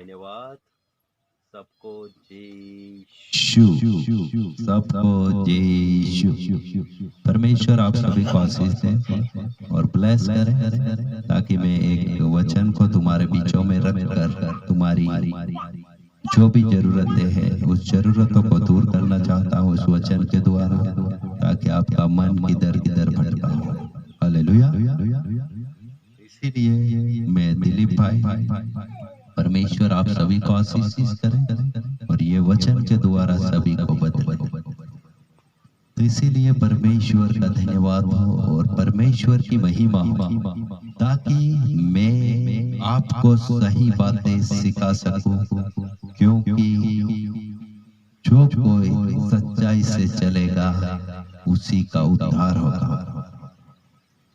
धन्यवाद। सबको जय शु सबको जय यीशु। परमेश्वर आप सभी को आशीष दें और ब्लेस करें, ताकि मैं एक वचन को तुम्हारे बीचों में रखकर तुम्हारी जो भी जरूरतें हैं उस जरूरतों को दूर करना चाहता हूँ उस वचन के द्वारा, ताकि आपका मन किधर किधर भटका हो। हालेलुया। इसीलिए मैं दिलीप भाई, परमेश्वर आप सभी को आशीष करें और ये वचन के द्वारा सभी को बदले। तो इसीलिए परमेश्वर का धन्यवाद हो और परमेश्वर की महिमा हो, ताकि मैं आपको सही बातें सिखा सकूं, क्योंकि जो कोई सच्चाई से चलेगा उसी का उद्धार होगा,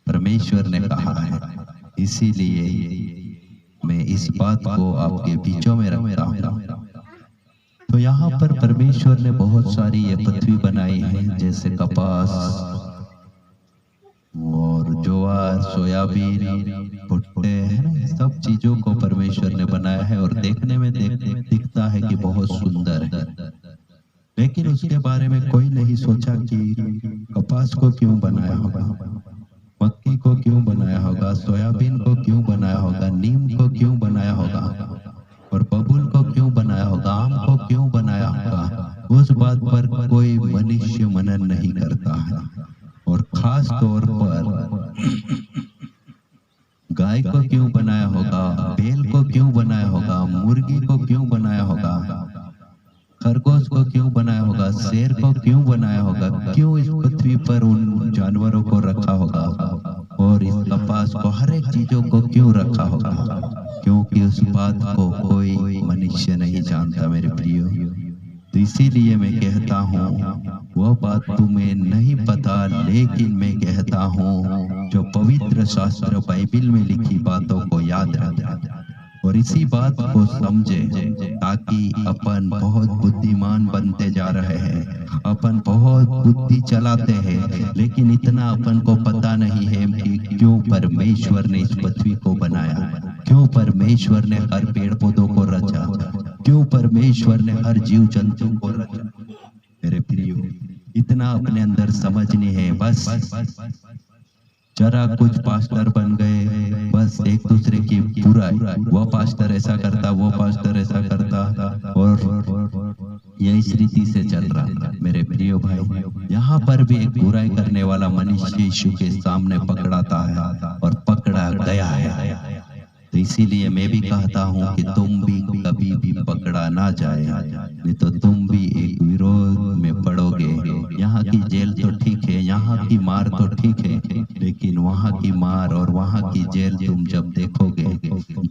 परमेश्वर ने कहा है। इसीलिए मैं इस बात को आपके बीचों में रखता हूँ। तो यहाँ पर परमेश्वर ने बहुत सारी ये पृथ्वी बनाई है, जैसे कपास और ज्वार, सोयाबीन, भुट्टे, सब चीजों को परमेश्वर ने बनाया है और देखने में दिखता है कि बहुत सुंदर है। लेकिन उसके बारे में कोई नहीं सोचा कि कपास को क्यों बनाया होगा, मक्की को क्यों बनाया होगा, सोयाबीन को क्यों बनाया होगा, नीम को क्यों बनाया होगा और बबूल को क्यों बनाया होगा, आम को क्यों बनाया होगा। उस बात पर कोई मनुष्य मनन नहीं करता है। और खास तौर पर गाय को क्यों बनाया होगा, बैल को क्यों बनाया होगा, मुर्गी को क्यों बनाया होगा, खरगोश को क्यों बनाया होगा, शेर को क्यों बनाया होगा, क्यों इस पृथ्वी पर उन जानवरों को रखा होगा और इस कपास को, हर एक चीजों को क्यों रखा होगा, क्योंकि उस बात को कोई मनुष्य नहीं जानता मेरे प्रियो। तो इसीलिए मैं कहता हूँ वह बात तुम्हें नहीं पता, लेकिन मैं कहता हूँ जो पवित्र शास्त्र बाइबिल में लिखी बातों को याद रखें और इसी बात को समझे, ताकि अपन बहुत बुद्धिमान बनते जा रहे हैं। अपन बहुत बुद्धि चलाते हैं, लेकिन इतना अपन को पता नहीं है कि क्यों परमेश्वर ने इस पृथ्वी को बनाया, क्यों परमेश्वर ने हर पेड़ पौधों को रचा, क्यों परमेश्वर ने हर जीव जंतु को रचा। मेरे प्रियो, इतना अपने अंदर समझनी है। बस जरा कुछ पास्टर बन गए, बस एक दूसरे की बुराई, वो पास्टर ऐसा करता, वो पास्टर ऐसा करता, और ये इस रीति से चल रहा। मेरे प्रियो भाई, यहाँ पर भी एक बुराई करने वाला मनुष्य यीशु के सामने पकड़ाता है और पकड़ा गया है। तो इसीलिए मैं भी कहता हूँ कि तुम भी कभी भी पकड़ा ना जाए, नहीं तो तुम भी एक विरोध में पड़ोगे। यहाँ की जेल तो ठीक है, यहाँ की मार तो ठीक है, लेकिन वहाँ की मार और वहाँ की जेल तुम जब देखोगे,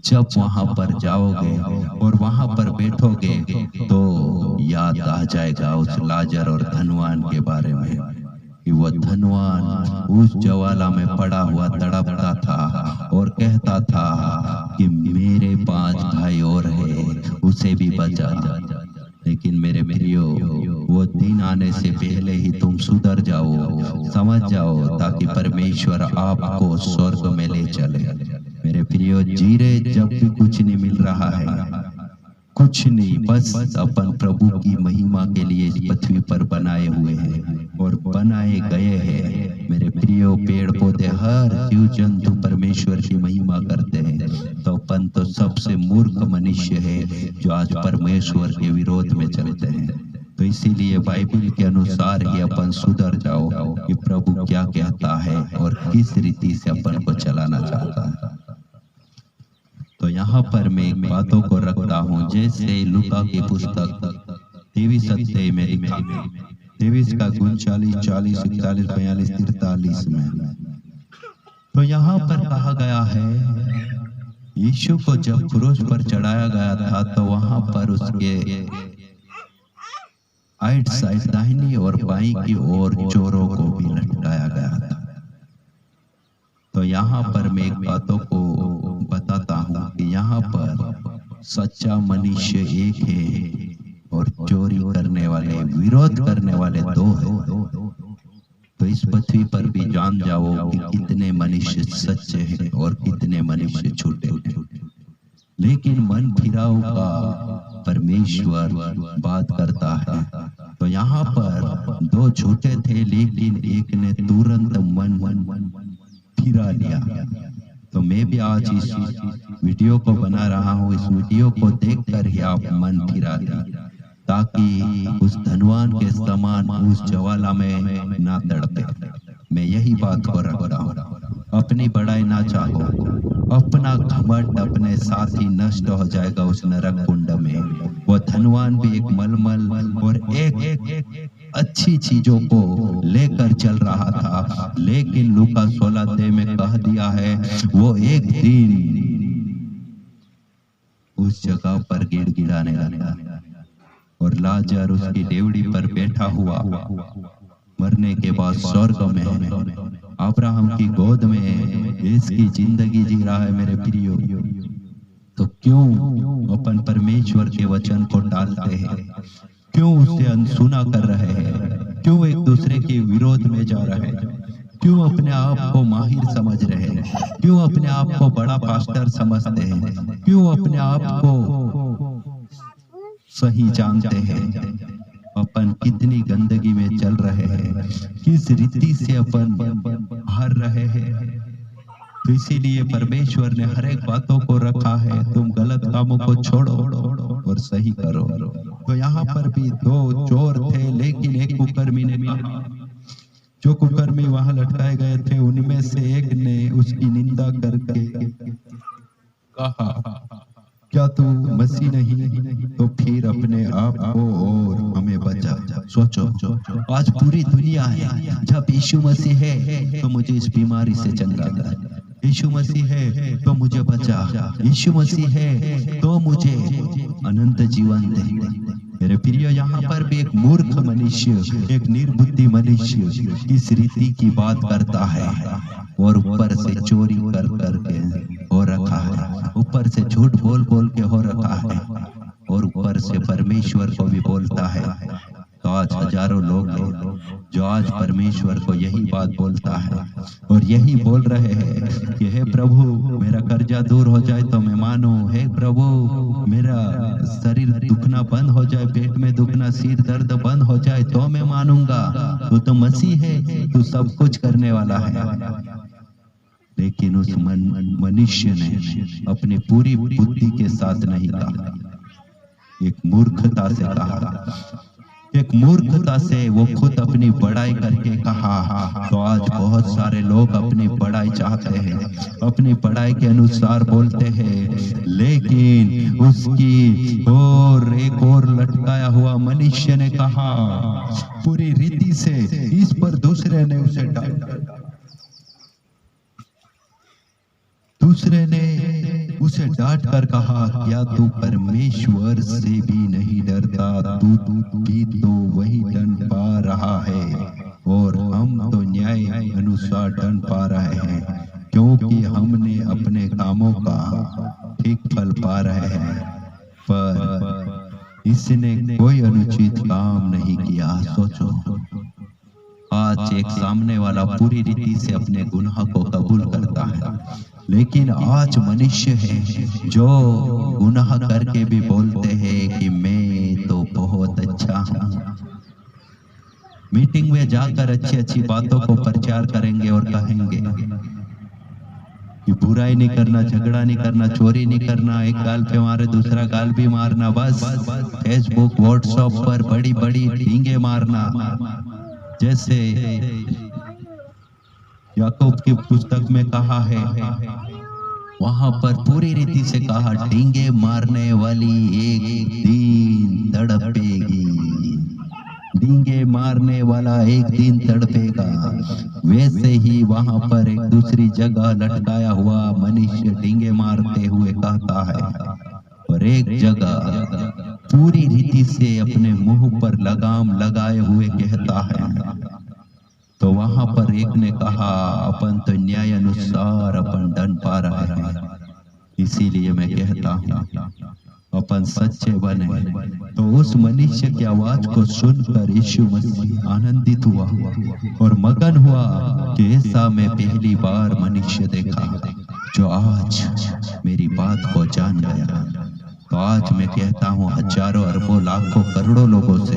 जब वहाँ पर जाओगे और वहाँ पर बैठोगे, तो याद आ जाएगा उस लाजर और धनवान के बारे में कि वह धनवान उस ज्वाला में पड़ा हुआ तड़पता था और कहता था कि मेरे 5 भाई और है, उसे भी बचा। लेकिन मेरे प्रियो, वो दिन आने से पहले ही तुम सुधर जाओ, समझ जाओ, ताकि परमेश्वर आपको स्वर्ग में ले चले। मेरे प्रियो, जीरे जब भी कुछ नहीं मिल रहा है, कुछ नहीं, बस अपन प्रभु की महिमा के लिए इस पृथ्वी पर बनाए हुए हैं और बनाए गए हैं। मेरे प्रियो, पेड़ पौधे, हर जीव जंतु परमेश्वर की महिमा करते हैं। तो अपन तो सबसे मूर्ख मनुष्य है जो आज परमेश्वर के विरोध में चलते हैं। तो इसीलिए बाइबिल के अनुसार ही अपन सुधर जाओ कि प्रभु क्या कहता है और किस रीति से अपन को चलाना चाहता है। तो यहाँ पर मैं बातों को रखता हूँ, जैसे लूका की पुस्तक 23 अध्याय में लिखा, 23 का 39, 40, 41, 42, 43 में। तो यहाँ पर कहा गया है, यीशु को जब क्रूस पर चढ़ाया गया था, तो वहां पर उसके आइट साइड दाहिनी और बाईं की ओर चोरों को भी लटकाया गया था। तो यहाँ पर मैं एक बातों को बताता हूँ कि यहाँ पर सच्चा मनुष्य एक है और चोरी करने वाले, विरोध करने वाले 2 हैं। तो इस पृथ्वी पर भी जान जाओ कि कितने मनुष्य सच्चे हैं और कितने मनुष्य झूठे हैं। लेकिन मन फिराव का परमेश्वर बात करता है। तो यहाँ पर दो झूठे थे, लेकिन एक ने तुरंत मन फिरा लिया। तो मैं भी आज इस वीडियो को बना रहा हूँ, इस वीडियो को देखकर ही आप मन फिरा लें, ताकि उस धनवान के समान उस ज्वाला में ना तड़पे। मैं यही बात को रखता हूँ, अपनी बड़ाई ना चाहो, अपना घमंड अपने साथ ही नष्ट हो जाएगा उस नरक कुंड में। वो धनवान भी एक मलमल और एक अच्छी चीजों को लेकर चल रहा था, लेकिन लूका 16 में कह दिया है वो एक दिन उस जगह पर गिड़गिड़ाने लगा और लाजर उसकी डेवड़ी पर बैठा हुआ मरने के बाद स्वर्ग में है, अब्राहम की गोद में इसकी जिंदगी जी रहा है। मेरे प्रियो, तो क्यों अपन परमेश्वर के वचन को टालते हैं? क्यों उससे अनसुना कर रहे हैं? क्यों एक दूसरे के विरोध में जा रहे हैं? क्यों अपने आप को माहिर समझ रहे हैं? क्यों अपने आप को बड़ा पास्टर समझते हैं? क्यों अपने आप को सही जानते हैं? अपन कितनी गंदगी में चल रहे हैं, किस रीति से अपन हार रहे हैं। तो इसीलिए परमेश्वर ने हर एक बातों को रखा है, तुम गलत कामों को छोड़ो और सही करो। तो यहाँ पर भी दो चोर थे, लेकिन एक कुकर्मी ने कहा, जो कुकर्मी वहां लटकाए गए थे उनमें से एक ने उसकी निंदा करके कहा, क्या तू मसीह नहीं? तो फिर अपने आप को और हमें बचा। सोचो, आज पूरी दुनिया है, जब यीशु मसीह है तो मुझे इस बीमारी से चंगा कर, यीशु मसीह है तो मुझे बचा, यीशु मसीह है तो मुझे अनंत जीवन दे। मेरे प्रियो, यहाँ पर भी एक मूर्ख मनुष्य, एक निर्बुद्धि मनुष्य इस रीति की बात करता है और ऊपर से चोरी कर करके हो रखा है, ऊपर से झूठ बोल बोल के हो रखा है और ऊपर से परमेश्वर को भी बोलता है। तो आज हजारों लोग हैं जो आज परमेश्वर को यही बात बोलता है और यही बोल रहे हैं कि हे प्रभु मेरा कर्जा दूर हो जाए तो मैं मानूं, हे प्रभु मेरा शरीर दुखना बंद हो जाए, पेट में दुखना, सिर दर्द बंद हो जाए तो मैं मानूंगा, तू तो मसीह है, तू सब कुछ करने वाला है। लेकिन उस मनुष्य ने अपनी पूरी बुद्धि के साथ नहीं कहा, एक मूर्खता से कहा, एक मूर्खता से वो खुद अपनी बड़ाई करके कहा। तो आज बहुत सारे लोग अपनी बड़ाई चाहते हैं, अपनी बड़ाई के अनुसार बोलते हैं, लेकिन उसकी और एक और लटकाया हुआ मनुष्य ने कहा पूरी रीति से, इस पर दूसरे ने उसे डांटा, दूसरे ने उसे डांट कर कहा, क्या तू परमेश्वर से भी नहीं डरता? तू भी तो वही दंड पा रहा है और हम तो न्याय अनुसार दंड पा रहे हैं, क्योंकि हमने अपने कामों का ठीक फल पा रहे हैं, पर इसने कोई अनुचित काम नहीं किया। सोचो, आज एक सामने वाला पूरी रीति से अपने गुनाह को कबूल करता है, लेकिन आज मनुष्य है जो गुनाह करके भी बोलते हैं कि मैं तो बहुत अच्छा हूँ। मीटिंग में जाकर अच्छी अच्छी बातों को प्रचार करेंगे और कहेंगे कि बुराई नहीं करना, झगड़ा नहीं करना, चोरी नहीं करना, एक गाल पे मारे दूसरा गाल भी मारना, बस फेसबुक व्हाट्सएप पर बड़ी बड़ी डींगे मारना, जैसे याकूब की पुस्तक में कहा है, वहां पर पूरी रीति से कहा, डींगे मारने वाली एक दिन तड़पेगी, डींगे मारने वाला एक दिन तड़पेगा। वैसे ही वहां पर एक दूसरी जगह लटकाया हुआ मनुष्य डींगे मारते हुए कहता है, और एक जगह पूरी रीति से अपने मुंह पर लगाम लगाए हुए कहता है। तो वहां पर एक ने कहा, अपन तो न्याय अनुसार अपन दंड पा रहे हैं, इसीलिए मैं कहता हूँ अपन सच्चे बने। तो उस मनुष्य की आवाज को सुनकर यीशु मसीह आनंदित हुआ और मगन हुआ कि ऐसा मैं पहली बार मनुष्य देखा जो आज मेरी बात को जान गया, तो आज मैं कहता हूँ हजारों अरबों लाखों करोड़ों लोगों से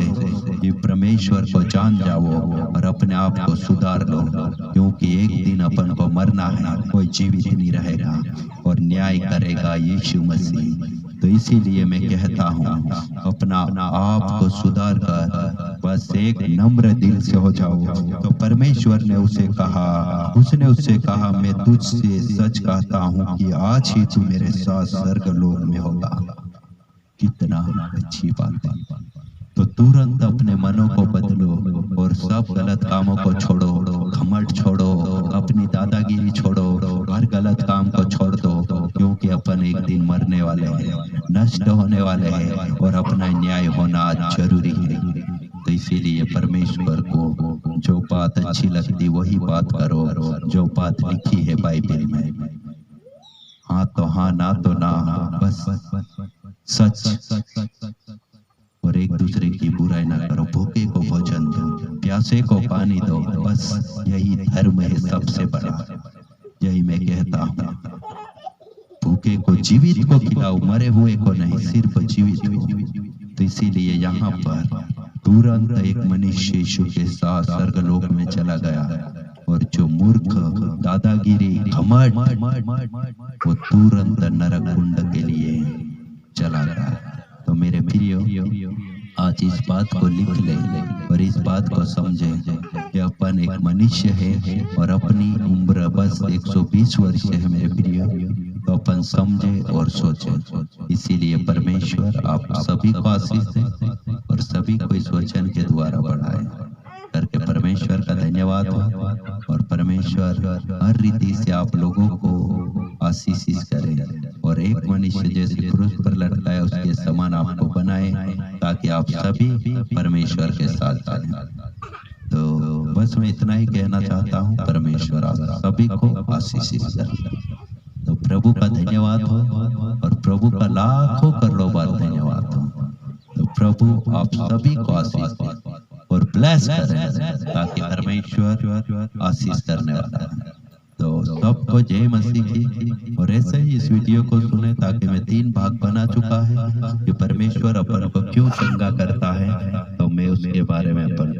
कि परमेश्वर को जान जाओ और अपने आप को सुधार लो, क्योंकि एक दिन अपन को मरना है, कोई जीवित नहीं रहेगा और न्याय करेगा यीशु मसीह। तो इसीलिए मैं कहता हूँ अपना आप को सुधार कर बस एक नम्र दिल से हो जाओ। तो परमेश्वर ने उसे कहा, उसने उससे कहा, मैं तुझसे सच कहता हूँ कि आज ही तू मेरे साथ स्वर्गलोक में होगा। कितना अच्छी बात है। तो तुरंत अपने मनों को बदलो और सब गलत कामों को छोड़ो, घमंड छोड़ो, अपनी दादागिरी छोड़ो, हर गलत काम को छोड़ दो, क्योंकि अपन एक दिन मरने वाले हैं, नष्ट होने वाले हैं और अपना न्याय होना जरूरी है। तो इसीलिए परमेश्वर को जो बात अच्छी लगती वही बात करो, जो बात लिखी है बाइबल में। हाँ तो हाँ, ना तो ना, बस सच। और एक दूसरे की बुराई ना करो, भूखे को भोजन दो, प्यासे को पानी दो, बस यही धर्म है सबसे बड़ा। यही मैं कहता हूँ, भूखे को जीवित को खिलाओ, मरे हुए को नहीं, सिर्फ जीवित को। तो इसीलिए यहाँ पर तुरंत एक मनुष्य यीशु के साथ स्वर्गलोक में चला गया, और जो मूर्ख, दादागिरी, घमंड, वो तुरंत नरक कुंड के लिए चला गया। तो मेरे प्रियो, आज इस बात को लिख ले और इस बात को समझे कि अपन एक मनुष्य है और अपनी उम्र बस 120 वर्ष है मेरे प्रियो। तो अपन समझे और सोचे। इसीलिए परमेश्वर आप सभी को आशीष दे और सभी को इस वचन के द्वारा बढ़ाए करके परमेश्वर का धन्यवाद हो। और परमेश्वर हर रीति से आप लोगों को आशीष करे और एक मनुष्य जैसे क्रूस पर लटकाया उसके समान आपको बनाए, ताकि आप सभी परमेश्वर के साथ चलें। तो बस मैं इतना ही कहना चाहता हूँ, परमेश्वर आप सभी को आशीष करे। तो प्रभु का धन्यवाद हो और प्रभु का लाखों करोड़ों बार धन्यवाद हो। तो प्रभु आप सभी को आशीष दे और ब्लेस करें, ताकि परमेश्वर आशीष करने वाला है। तो सबको जय मसीह की। और ऐसे ही इस वीडियो को सुने, ताकि मैं 3 भाग बना चुका है कि परमेश्वर अपन को क्यों चंगा करता है, तो मैं उसके बारे में अपन